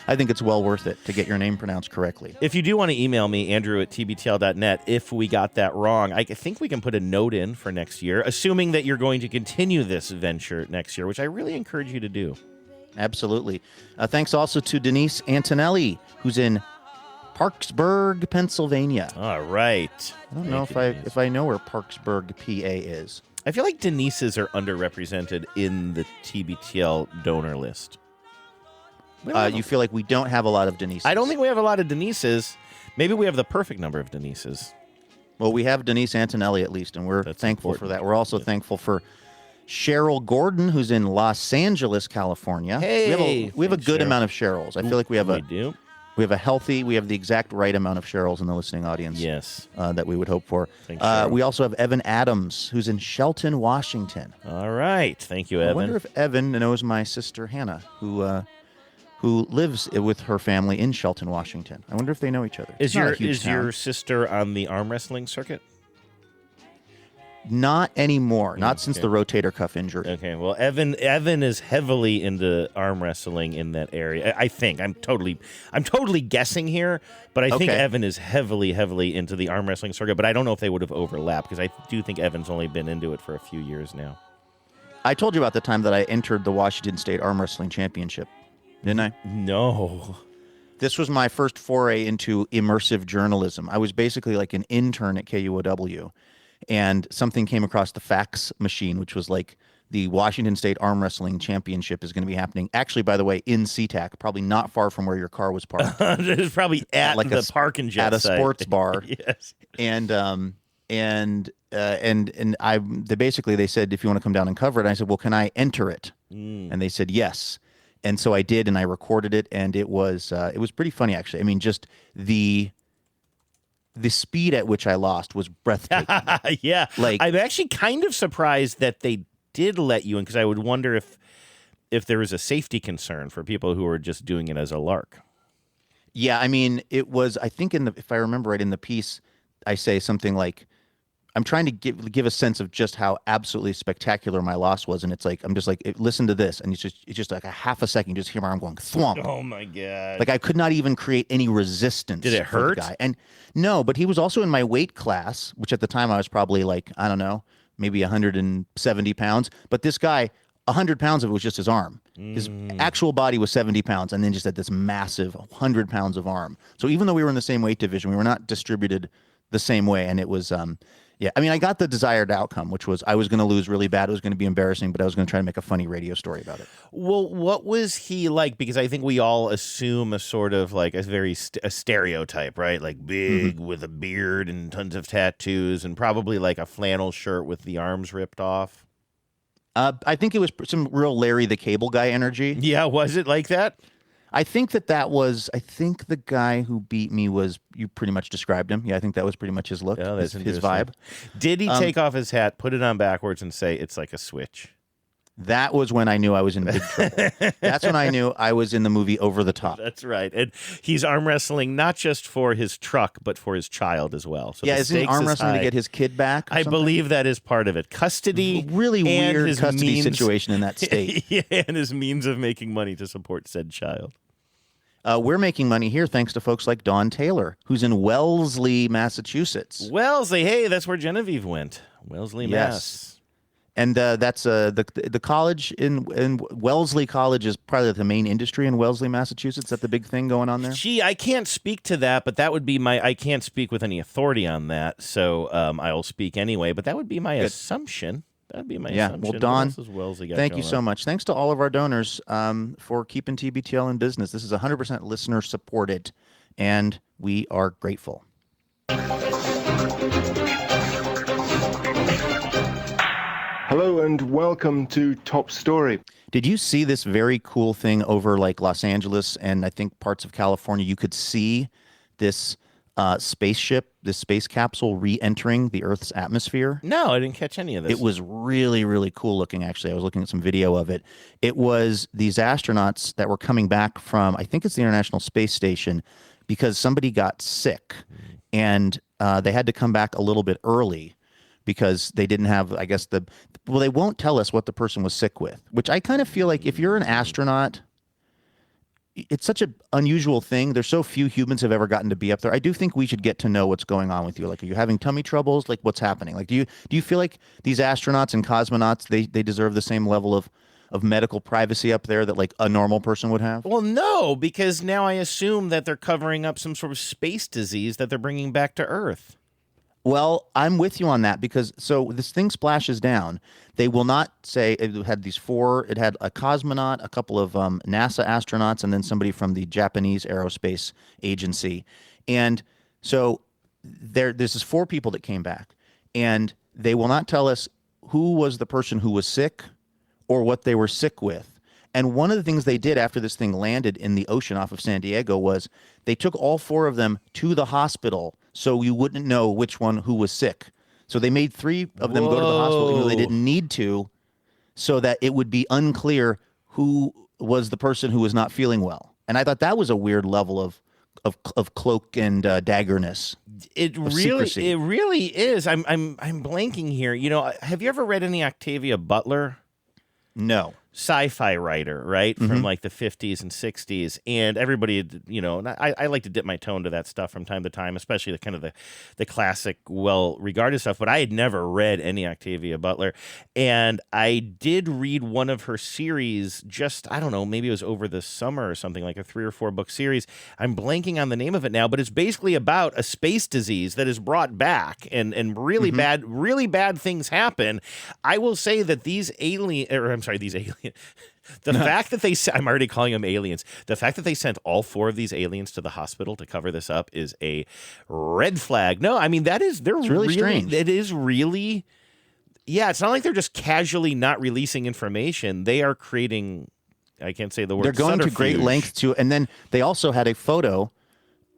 I think it's well worth it to get your name pronounced correctly. If you do want to email me, andrew@tbtl.net, if we got that wrong, I think we can put a note in for next year, assuming that you're going to continue this venture next year, which I really encourage you to do. Absolutely. Thanks also to Denise Antonelli, who's in Parksburg, Pennsylvania. All right. I don't know if I know where Parksburg, PA is. I feel like Denises are underrepresented in the TBTL donor list. You feel like we don't have a lot of Denises? I don't think we have a lot of Denises. Maybe we have the perfect number of Denises. Well, we have Denise Antonelli at least, and we're thankful for that. We're also thankful for Cheryl Gordon, who's in Los Angeles, California. Hey, we have a good Cheryl. amount of Cheryls. I feel like we have we have the exact right amount of Cheryls in the listening audience. Yes, that we would hope for. Thanks, Cheryl. We also have Evan Adams, who's in Shelton, Washington. All right, thank you, Evan. I wonder if Evan knows my sister Hannah, who lives with her family in Shelton, Washington. I wonder if they know each other. Is It's not a huge town. your sister on the arm wrestling circuit? Not anymore. Not since the rotator cuff injury. Okay, well, Evan is heavily into arm wrestling in that area. I think I'm totally guessing here, but I think Evan is heavily into the arm wrestling circuit. But I don't know if they would have overlapped because I do think Evan's only been into it for a few years now. I told you about the time that I entered the Washington State Arm Wrestling Championship, didn't I? No. This was my first foray into immersive journalism. I was basically like an intern at KUOW. And something came across the fax machine, which was like the Washington State Arm Wrestling Championship is going to be happening. Actually, by the way, in SeaTac, probably not far from where your car was parked. It was probably at like the parking jet at a site. sports bar. Yes. And they said, if you want to come down and cover it, I said, well, can I enter it? And they said yes. And so I did, and I recorded it, and it was pretty funny actually. I mean, just the speed at which I lost was breathtaking. Yeah. Like, I'm actually kind of surprised that they did let you in because I would wonder if there was a safety concern for people who were just doing it as a lark. Yeah, I mean, it was, I think if I remember right in the piece, I say something like, I'm trying to give a sense of just how absolutely spectacular my loss was, and it's like I'm just like, listen to this, and it's just like a half a second, you just hear my arm going thwomp. Oh my god! Like I could not even create any resistance. Did it for hurt? the guy. And no, but he was also in my weight class, which at the time I was probably like, I don't know, maybe 170 pounds. But this guy, 100 pounds of it was just his arm. His actual body was 70 pounds, and then just had this massive 100 pounds of arm. So even though we were in the same weight division, we were not distributed the same way, and it was. Yeah, I mean, I got the desired outcome, which was I was going to lose really bad. It was going to be embarrassing, but I was going to try to make a funny radio story about it. Well, what was he like? Because I think we all assume a sort of like a very a stereotype, right? Like big with a beard and tons of tattoos and probably like a flannel shirt with the arms ripped off. I think it was some real Larry the Cable Guy energy. Yeah, was it like that? I think I think the guy who beat me you pretty much described him. Yeah, I think that was pretty much his look, his vibe. Did he take off his hat, put it on backwards, and say, it's like a switch? That was when I knew I was in big trouble. That's when I knew I was in the movie Over the Top. That's right. And he's arm wrestling not just for his truck, but for his child as well. So yeah, isn't he arm wrestling to get his kid back? I believe that is part of it. Custody. Really weird custody situation in that state. Yeah, and his means of making money to support said child. We're making money here thanks to folks like Dawn Taylor, who's in Wellesley, Massachusetts. Wellesley, hey, that's where Genevieve went. Wellesley, Mass. And that's the college in Wellesley College is probably the main industry in Wellesley, Massachusetts. Is that the big thing going on there? Gee, I can't speak to that, but that would be I can't speak with any authority on that, so I'll speak anyway. But that would be my assumption. That'd be my assumption. Well, Don, Wellesley got thank you going so on? much. Thanks to all of our donors for keeping TBTL in business. This is 100% listener supported, and we are grateful. Hello and welcome to Top Story. Did you see this very cool thing over like Los Angeles and I think parts of California? You could see this spaceship, this space capsule re-entering the Earth's atmosphere. No, I didn't catch any of this. It was really, really cool looking, actually. I was looking at some video of it. It was these astronauts that were coming back from, I think it's the International Space Station, because somebody got sick and they had to come back a little bit early because they didn't have, I guess, they won't tell us what the person was sick with, which I kind of feel like if you're an astronaut, it's such an unusual thing. There's so few humans have ever gotten to be up there. I do think we should get to know what's going on with you. Like, are you having tummy troubles? Like, what's happening? Like, do you feel like these astronauts and cosmonauts, they deserve the same level of medical privacy up there that like a normal person would have? Well, no, because now I assume that they're covering up some sort of space disease that they're bringing back to Earth. Well, I'm with you on that because so this thing splashes down. They will not say it had it had a cosmonaut, a couple of NASA astronauts, and then somebody from the Japanese Aerospace Agency. And so there's this 4 people that came back, and they will not tell us who was the person who was sick or what they were sick with. And one of the things they did after this thing landed in the ocean off of San Diego was they took all 4 of them to the hospital so you wouldn't know which one who was sick. So they made 3 of them go to the hospital even though they didn't need to, so that it would be unclear who was the person who was not feeling well. And I thought that was a weird level of cloak and daggerness. It really is. I'm blanking here. You know, have you ever read any Octavia Butler? No. Sci-fi writer, right? From like the 50s and 60s. And everybody, you know, I like to dip my toe into that stuff from time to time, especially the kind of the classic, well-regarded stuff. But I had never read any Octavia Butler. And I did read one of her series just, I don't know, maybe it was over the summer or something, like a 3 or 4 book series. I'm blanking on the name of it now, but it's basically about a space disease that is brought back and really bad things happen. I will say that these the fact that I'm already calling them aliens. The fact that they sent all 4 of these aliens to the hospital to cover this up is a red flag. No, I mean, it's really strange. It is really, yeah, it's not like they're just casually not releasing information. They are creating, I can't say the word. They're going to great lengths to, and then they also had a photo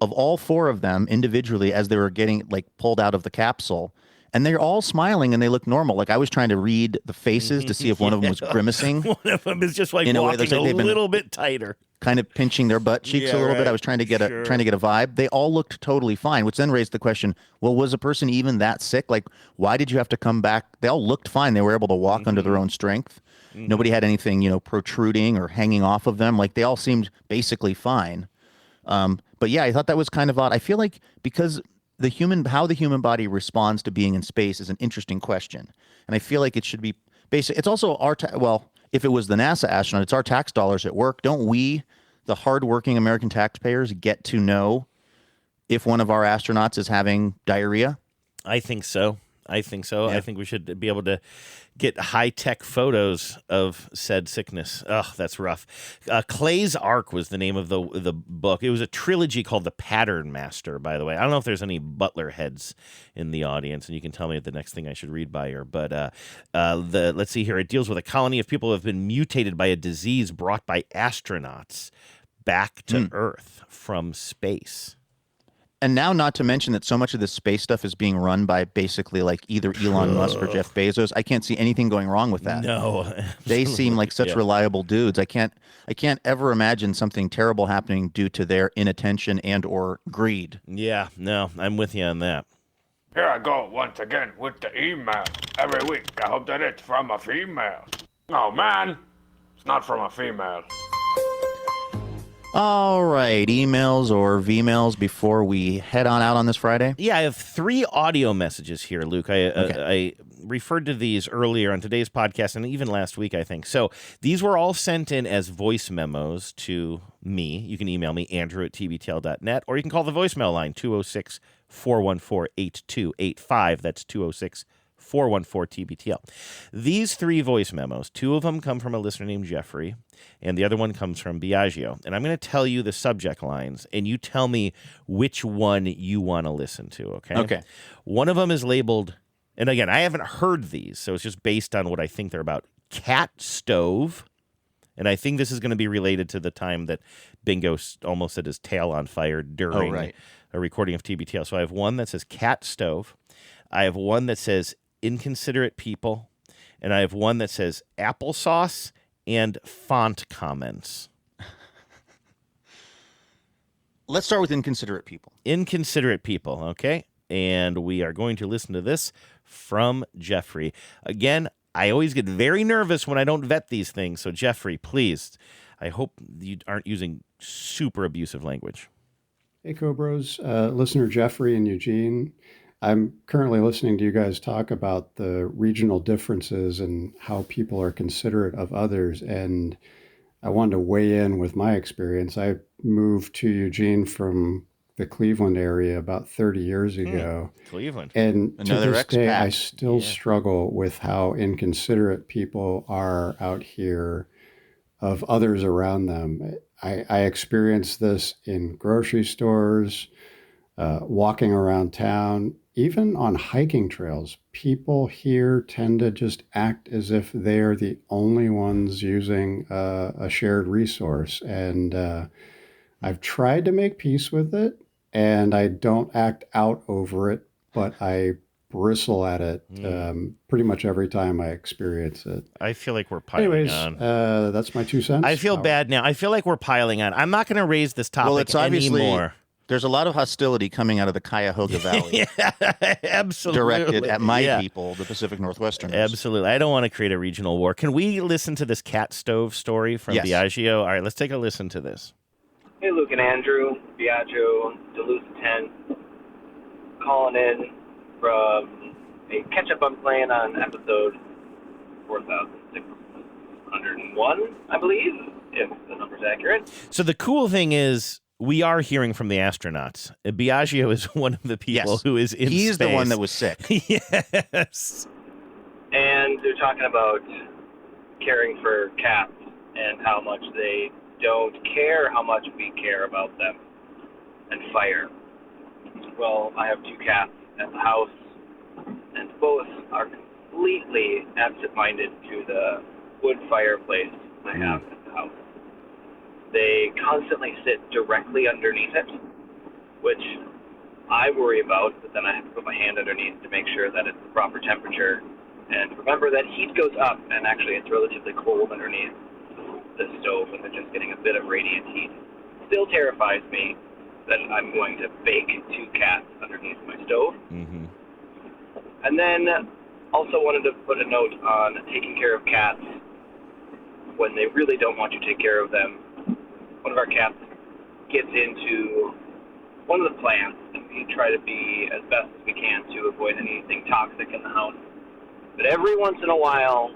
of all 4 of them individually as they were getting like pulled out of the capsule. And they're all smiling and they look normal. Like I was trying to read the faces to see if one of them was grimacing. One of them is just like walking a little bit tighter, kind of pinching their butt cheeks a little bit. I was trying to get a vibe. They all looked totally fine, which then raised the question: well, was a person even that sick? Like, why did you have to come back? They all looked fine. They were able to walk under their own strength. Nobody had anything, protruding or hanging off of them. Like they all seemed basically fine. But yeah, I thought that was kind of odd. I feel like because how the human body responds to being in space is an interesting question, and I feel like it should be basic. It's also if it was the NASA astronaut, it's our tax dollars at work. Don't we, the hardworking American taxpayers, get to know if one of our astronauts is having diarrhea? I think so. Yeah. I think we should be able to get high-tech photos of said sickness. Ugh, that's rough. Clay's Ark was the name of the book. It was a trilogy called The Pattern Master, by the way. I don't know if there's any Butler heads in the audience, and you can tell me the next thing I should read by her. But let's see here. It deals with a colony of people who have been mutated by a disease brought by astronauts back to Earth from space. And now, not to mention that so much of this space stuff is being run by basically like either Elon Musk or Jeff Bezos. I can't see anything going wrong with that. No, they seem like such reliable dudes. I can't ever imagine something terrible happening due to their inattention and or greed. Yeah, no, I'm with you on that. Here I go once again with the email. Every week, I hope that it's from a female. Oh man, it's not from a female. All right, emails or V-mails before we head on out on this Friday? Yeah, I have 3 audio messages here, Luke. I referred to these earlier on today's podcast and even last week, I think. So these were all sent in as voice memos to me. You can email me, andrew@tbtl.net, or you can call the voicemail line, 206-414-8285. That's 206-414-TBTL. These 3 voice memos, 2 of them come from a listener named Jeffrey, and the other one comes from Biagio. And I'm going to tell you the subject lines, and you tell me which one you want to listen to, okay? Okay. One of them is labeled, and again, I haven't heard these, so it's just based on what I think they're about. Cat stove. And I think this is going to be related to the time that Bingo almost set his tail on fire during a recording of TBTL. So I have one that says cat stove. I have one that says inconsiderate people. And I have one that says applesauce and font comments. Let's start with inconsiderate people. Inconsiderate people, okay? And we are going to listen to this from Jeffrey. Again, I always get very nervous when I don't vet these things. So, Jeffrey, please, I hope you aren't using super abusive language. Hey, Cobros. Listener Jeffrey and Eugene. I'm currently listening to you guys talk about the regional differences and how people are considerate of others. And I wanted to weigh in with my experience. I moved to Eugene from the Cleveland area about 30 years ago. Cleveland. And Another to this day, expat. I still struggle with how inconsiderate people are out here of others around them. I experience this in grocery stores, walking around town, even on hiking trails. People here tend to just act as if they're the only ones using a shared resource. And I've tried to make peace with it, and I don't act out over it, but I bristle at it pretty much every time I experience it. I feel like we're piling on. That's my 2 cents. I feel bad now. I feel like we're piling on. I'm not going to raise this topic Well, it's obviously anymore. There's a lot of hostility coming out of the Cuyahoga Valley. Absolutely. Directed at my people, the Pacific Northwesterners. Absolutely. I don't want to create a regional war. Can we listen to this cat stove story from Biagio? All right, let's take a listen to this. Hey, Luke and Andrew, Biagio, Duluth 10, calling in from a catch-up I'm playing on episode 4601, I believe, if the number's accurate. So the cool thing is we are hearing from the astronauts. Biagio is one of the people who is in He's space. the one that was sick. Yes. And they're talking about caring for cats and how much they don't care how much we care about them and fire. Well, I have 2 cats at the house, and both are completely absent-minded to the wood fireplace I have at the house. They constantly sit directly underneath it, which I worry about, but then I have to put my hand underneath to make sure that it's the proper temperature. And remember that heat goes up, and actually it's relatively cold underneath the stove, and they're just getting a bit of radiant heat. Still terrifies me that I'm going to bake 2 cats underneath my stove. Mm-hmm. And then also wanted to put a note on taking care of cats when they really don't want you to take care of them. One of our cats gets into one of the plants, and we try to be as best as we can to avoid anything toxic in the house. But every once in a while,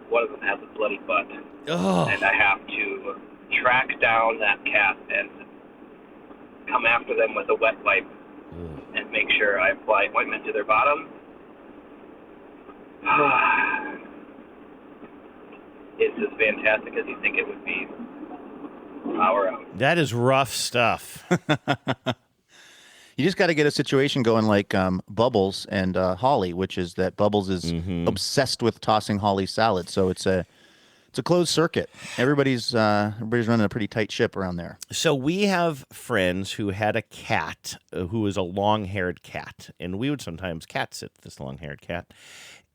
one of them has a bloody butt. Oh. And I have to track down that cat and come after them with a wet wipe and make sure I apply ointment to their bottom. It's as fantastic as you think it would be. Power out. That is rough stuff. You just got to get a situation going like Bubbles and Holly, which is that Bubbles is obsessed with tossing Holly salad. So it's a closed circuit. Everybody's running a pretty tight ship around there. So we have friends who had a cat who was a long-haired cat, and we would sometimes cat sit this long-haired cat,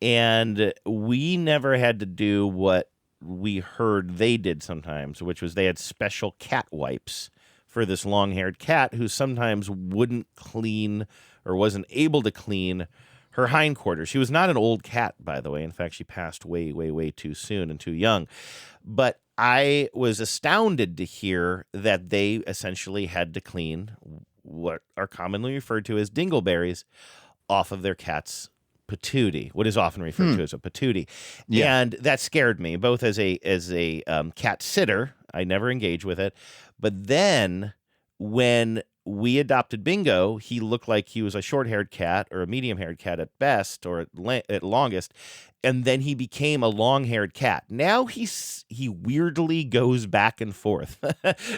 and we never had to do what we heard they did sometimes, which was they had special cat wipes for this long-haired cat who sometimes wouldn't clean or wasn't able to clean her hindquarters. She was not an old cat, by the way. In fact, she passed way, way, way too soon and too young. But I was astounded to hear that they essentially had to clean what are commonly referred to as dingleberries off of their cat's patootie, what is often referred to as a patootie. Yeah. And that scared me, both as a cat sitter. I never engage with it. But then when we adopted Bingo, he looked like he was a short-haired cat or a medium-haired cat at best or at longest. And then he became a long-haired cat. Now he weirdly goes back and forth.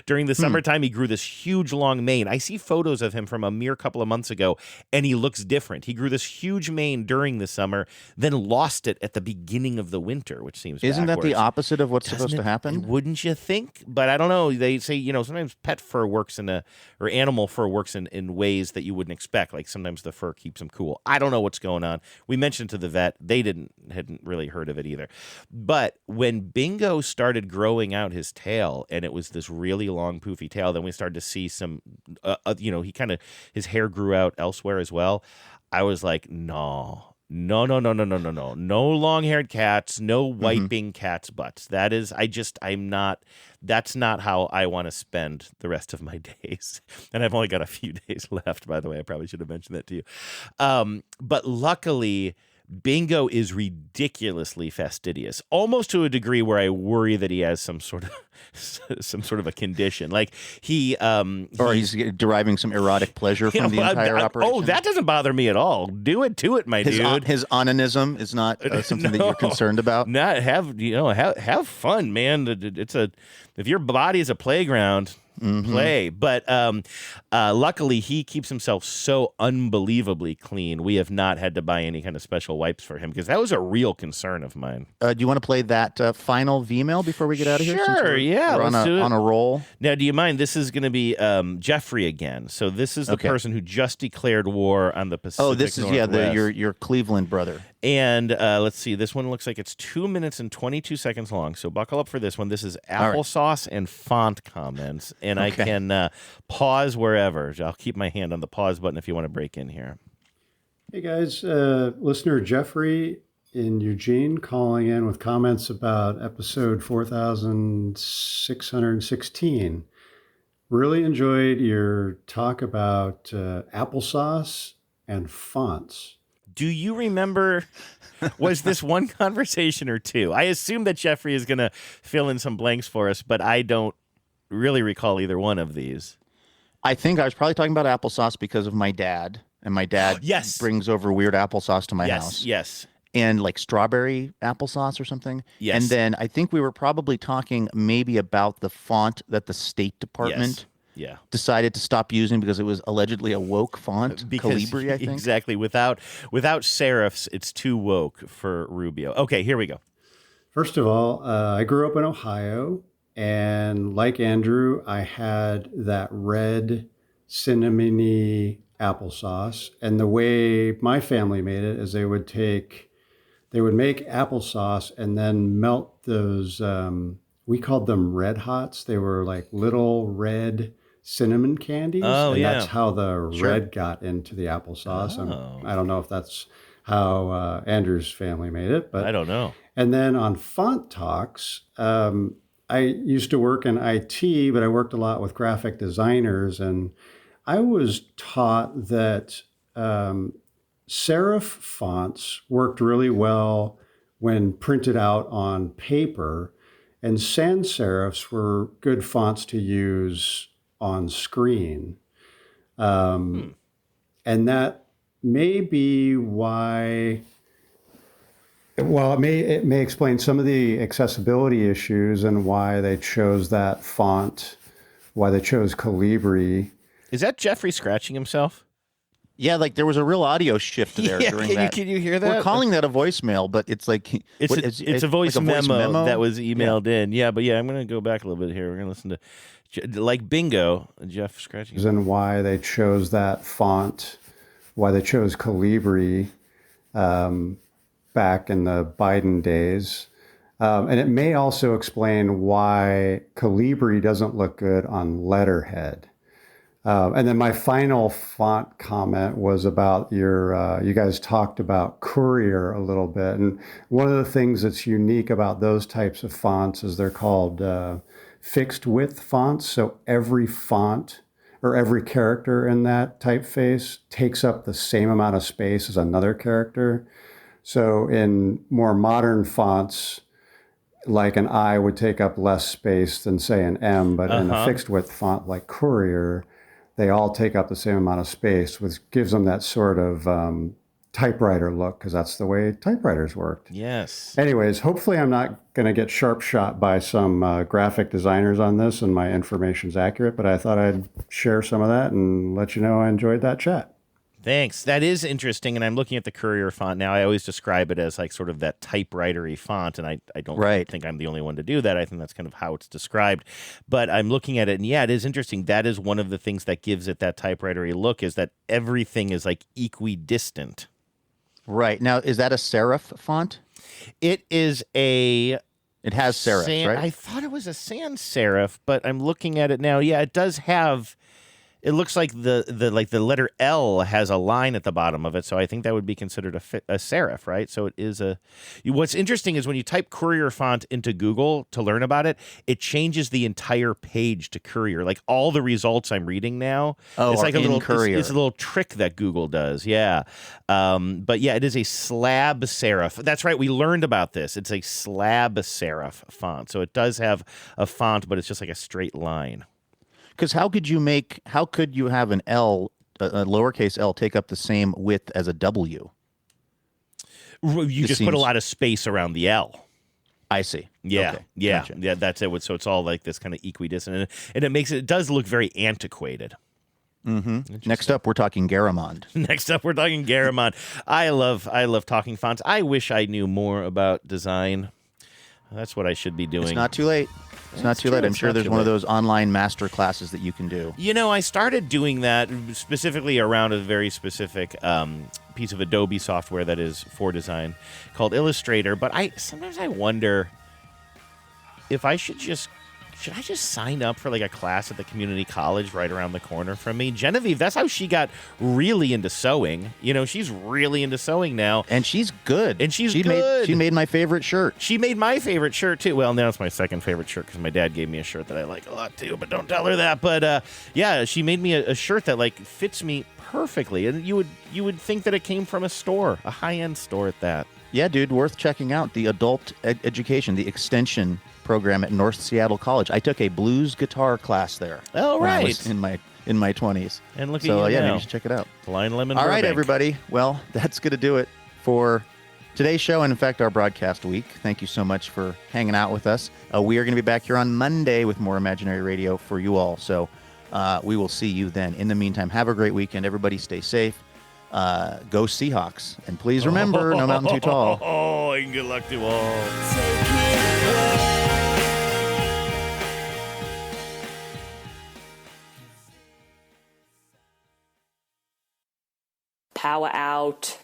During the summertime, he grew this huge long mane. I see photos of him from a mere couple of months ago, and he looks different. He grew this huge mane during the summer, then lost it at the beginning of the winter, which seems Isn't that the backwards. opposite of what's supposed to happen? Wouldn't you think? But I don't know. They say, sometimes pet fur works or animal fur works in ways that you wouldn't expect. Like sometimes the fur keeps them cool. I don't know what's going on. We mentioned to the vet. They hadn't really heard of it either. But when Bingo started growing out his tail, and it was this really long poofy tail, then we started to see some, his hair grew out elsewhere as well. I was like, no, long-haired cats, no wiping cats' butts. That's not how I want to spend the rest of my days. And I've only got a few days left, by the way. I probably should have mentioned that to you. But luckily, Bingo is ridiculously fastidious, almost to a degree where I worry that he has some sort of a condition. Like he's deriving some erotic pleasure from the entire operation. Oh, that doesn't bother me at all. Do it to it, my dude. His onanism is not something that you're concerned about. Not have fun, man. If your body is a playground, play. But luckily, he keeps himself so unbelievably clean. We have not had to buy any kind of special wipes for him because that was a real concern of mine. Do you want to play that final V-mail before we get out of here? Sure, yeah. Let's do it. On a roll. Now, do you mind? This is going to be Jeffrey again. So this is the person who just declared war on the Pacific Oh, this is Northwest. your Cleveland brother. And let's see. This one looks like it's 2 minutes and 22 seconds long. So buckle up for this one. This is applesauce and font comments. And I can pause wherever. I'll keep my hand on the pause button if you want to break in here. Hey, guys. Listener Jeffrey in Eugene calling in with comments about episode 4616. Really enjoyed your talk about applesauce and fonts. Do you remember, was this one conversation or two? I assume that Jeffrey is going to fill in some blanks for us, but I don't really recall either one of these. I think I was probably talking about applesauce because of my dad. And my dad brings over weird applesauce to my house. Yes. And like strawberry applesauce or something. Yes. And then I think we were probably talking maybe about the font that the State Department decided to stop using because it was allegedly a woke font. Calibri, I think. Exactly. Without serifs, it's too woke for Rubio. Okay, here we go. First of all, I grew up in Ohio, and like Andrew, I had that red cinnamony applesauce. And the way my family made it is they would make applesauce and then melt those, we called them Red Hots. They were like little red cinnamon candies. Oh, and that's how the red got into the applesauce. Oh. I don't know if that's how Andrew's family made it, but I don't know. And then on Font Talks, I used to work in IT, but I worked a lot with graphic designers, and I was taught that serif fonts worked really well when printed out on paper, and sans serifs were good fonts to use on screen. And that may be why, well, it may explain some of the accessibility issues and why they chose that font, why they chose Calibri. Is that Jeffrey scratching himself? Yeah, like there was a real audio shift there during that. Can you hear that? We're calling that a voicemail, but it's like it's a voice memo that was emailed in. Yeah, but I'm going to go back a little bit here. We're going to listen to like Bingo, Jeff scratching. And why they chose that font, why they chose Calibri back in the Biden days. And it may also explain why Calibri doesn't look good on letterhead. And then my final font comment was about you guys talked about Courier a little bit. And one of the things that's unique about those types of fonts is they're called fixed width fonts. So every font or every character in that typeface takes up the same amount of space as another character. So in more modern fonts, like an I would take up less space than, say, an M, but in a fixed width font like Courier, they all take up the same amount of space, which gives them that sort of typewriter look, because that's the way typewriters worked. Yes. Anyways, hopefully I'm not going to get sharp shot by some graphic designers on this and my information's accurate, but I thought I'd share some of that and let you know I enjoyed that chat. Thanks. That is interesting, and I'm looking at the Courier font now. I always describe it as like sort of that typewriter-y font, and I don't think I'm the only one to do that. I think that's kind of how it's described. But I'm looking at it, and yeah, it is interesting. That is one of the things that gives it that typewriter-y look, is that everything is like equidistant. Right. Now, is that a serif font? It is a... It has serifs, right? I thought it was a sans serif, but I'm looking at it now. Yeah, it does have... It looks like the letter L has a line at the bottom of it, so I think that would be considered a serif, right? So it is a... What's interesting is when you type Courier font into Google to learn about it, it changes the entire page to Courier. Like all the results I'm reading now, it's like a little Courier. It's a little trick that Google does, yeah. But yeah, it is a slab serif. That's right, we learned about this. It's a slab serif font, so it does have a font, but it's just like a straight line. Because how could you have an L, a lowercase L, take up the same width as a W? You just put a lot of space around the L. I see. Yeah, okay. yeah, Gotcha. yeah. That's it. So it's all like this kind of equidistant, and it does look very antiquated. Mm-hmm. Next up, we're talking Garamond. I love talking fonts. I wish I knew more about design. That's what I should be doing. It's not too late. It's not too late. I'm sure there's one of those online master classes that you can do. You know, I started doing that specifically around a very specific piece of Adobe software that is for design called Illustrator. But sometimes I wonder if I should I just sign up for like a class at the community college right around the corner from me? Genevieve, that's how she got really into sewing. You know, she's really into sewing now. And she's good. She made my favorite shirt. She made my favorite shirt, too. Well, now it's my second favorite shirt because my dad gave me a shirt that I like a lot, too. But don't tell her that. But, yeah, she made me a shirt that, like, fits me perfectly. And you would think that it came from a store, a high-end store at that. Yeah, dude, worth checking out. The adult education, the extension program at North Seattle College. I took a blues guitar class there. Oh, right. I was in my 20s. And look at so, you yeah, now. maybe you should check it out. Blind Lemon All right, Burbank. everybody. Well, that's going to do it for today's show and, in fact, our broadcast week. Thank you so much for hanging out with us. We are going to be back here on Monday with more Imaginary Radio for you all. So we will see you then. In the meantime, have a great weekend. Everybody stay safe. Go Seahawks. And please remember, no mountain too tall. Oh, and good luck to all. Power out.